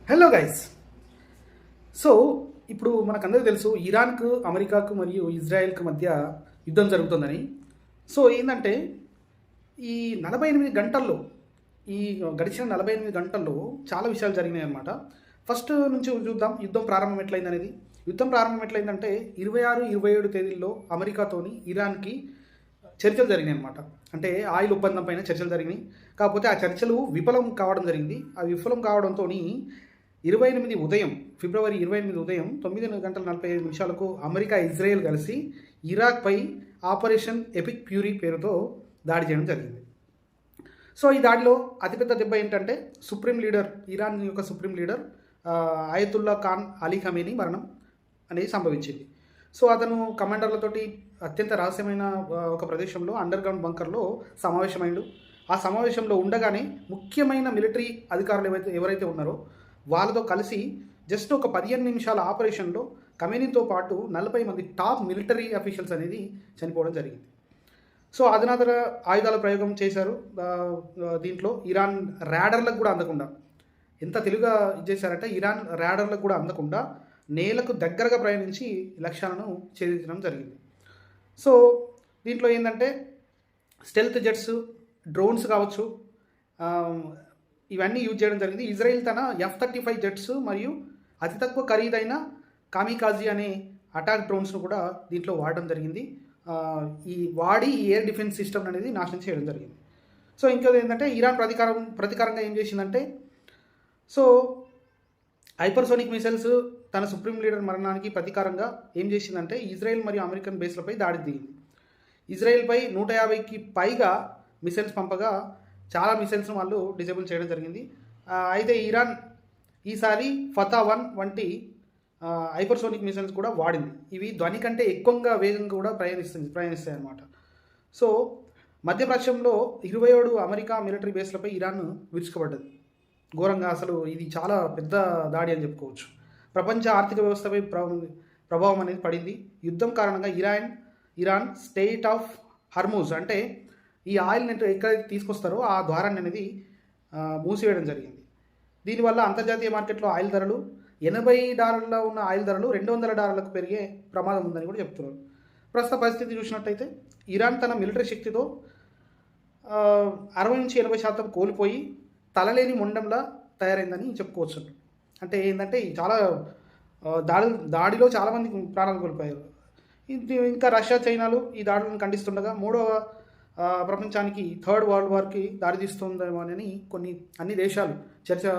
Hello guys. So ఇప్పుడు మనకందరికీ తెలుసు ఇరాన్కు అమెరికాకు మరియు ఇజ్రాయెల్కు మధ్య యుద్ధం జరుగుతుందని. సో ఏంటంటే ఈ 48 గంటల్లో ఈ గడిచిన 48 గంటల్లో చాలా విషయాలు జరిగినాయి అన్నమాట. ఫస్ట్ నుంచి చూద్దాం యుద్ధం ప్రారంభం ఎట్లయిందనేది. యుద్ధం ప్రారంభం ఎట్లయిందంటే 26, 27 తేదీల్లో అమెరికాతోని ఇరాన్కి చర్చలు జరిగినాయి అనమాట. అంటే ఆయిల్ ఒప్పందం పైన చర్చలు జరిగినాయి. కాకపోతే ఆ చర్చలు విఫలం కావడం జరిగింది. ఆ విఫలం కావడంతో 28 ఉదయం ఫిబ్రవరి 28 ఉదయం 9:45 అమెరికా, ఇజ్రాయెల్ కలిసి ఇరాక్పై ఆపరేషన్ ఎపిక్ ఫ్యూరీ పేరుతో దాడి చేయడం జరిగింది. సో ఈ దాడిలో అతిపెద్ద దెబ్బ ఏంటంటే ఇరాన్ యొక్క supreme leader ఆయతుల్లా Khan Ali Khamenei మరణం అనేది సంభవించింది. సో అతను కమాండర్లతోటి అత్యంత రహస్యమైన ఒక ప్రదేశంలో అండర్గ్రౌండ్ బంకర్లో సమావేశమైండు. ఆ సమావేశంలో ఉండగానే ముఖ్యమైన మిలిటరీ అధికారులు ఎవరైతే ఉన్నారో వాళ్ళతో కలిసి జస్ట్ ఒక 15 నిమిషాల ఆపరేషన్లో ఖమేనీతో పాటు 40 మంది టాప్ మిలిటరీ అఫీషియల్స్ అనేది చనిపోవడం జరిగింది. సో అధునాతన ఆయుధాల ప్రయోగం చేశారు. దీంట్లో ఇరాన్ ర్యాడర్లకు కూడా అందకుండా, ఎంత తెలుగుగా చేశారంటే ఇరాన్ ర్యాడర్లకు కూడా అందకుండా నేలకు దగ్గరగా ప్రయాణించి లక్ష్యాలను ఛేదించడం జరిగింది. సో దీంట్లో ఏంటంటే స్టెల్త్ జెట్స్, డ్రోన్స్ కావచ్చు, ఇవన్నీ యూజ్ చేయడం జరిగింది. ఇజ్రాయిల్ తన F-35 జెట్స్ మరియు అతి తక్కువ ఖరీదైన కామికాజీ అనే అటాక్ డ్రోన్స్ను కూడా దీంట్లో వాడడం జరిగింది. ఈ ఎయిర్ డిఫెన్స్ సిస్టమ్ అనేది నాశనం చేయడం జరిగింది. సో ఇంకోది ఏంటంటే ఇరాన్ ప్రతీకారంగా ఏం చేసిందంటే, సో హైపర్సోనిక్ మిసైల్స్ తన సుప్రీం లీడర్ మరణానికి ప్రతీకారంగా ఏం చేసిందంటే ఇజ్రాయెల్ మరియు అమెరికన్ బేస్లపై దాడి దిగింది. ఇజ్రాయెల్పై 150కి పైగా మిసైల్స్ పంపగా చాలా మిసైల్స్ను వాళ్ళు డిజేబుల్ చేయడం జరిగింది. అయితే ఇరాన్ ఈసారి ఫతా-1 వంటి హైపర్సోనిక్ మిసైల్స్ కూడా వాడింది. ఇవి ధ్వని కంటే ఎక్కువగా వేగంగా కూడా ప్రయాణిస్తాయి అన్నమాట. సో మధ్యప్రాచ్యంలో 27 అమెరికా మిలిటరీ బేస్లపై ఇరాన్ విరుచుకుపడ్డది ఘోరంగా. అసలు ఇది చాలా పెద్ద దాడి అని చెప్పుకోవచ్చు. ప్రపంచ ఆర్థిక వ్యవస్థపై ప్రభావం అనేది పడింది. యుద్ధం కారణంగా ఇరాన్ స్టేట్ ఆఫ్ హర్మూజ్, అంటే ఈ ఆయిల్ ఎక్కడైతే తీసుకొస్తారో ఆ ద్వారాన్ని అనేది మూసివేయడం జరిగింది. దీనివల్ల అంతర్జాతీయ మార్కెట్లో ఆయిల్ ధరలు $80 ఉన్న ఆయిల్ ధరలు $200 పెరిగే ప్రమాదం ఉందని కూడా చెప్తున్నారు. ప్రస్తుత పరిస్థితి చూసినట్టయితే ఇరాన్ తన మిలిటరీ శక్తితో 60-80% కోల్పోయి తలలేని మొండంలా తయారైందని చెప్పుకోవచ్చు. అంటే ఏంటంటే చాలా దాడిలో చాలామంది ప్రాణాలు కోల్పోయారు. ఇంకా రష్యా, చైనాలు ఈ దాడులను ఖండిస్తుండగా మూడవ ప్రపంచానికి థర్డ్ వరల్డ్ వార్కి దారితీస్తుందేమో అని అన్ని దేశాలు చర్చ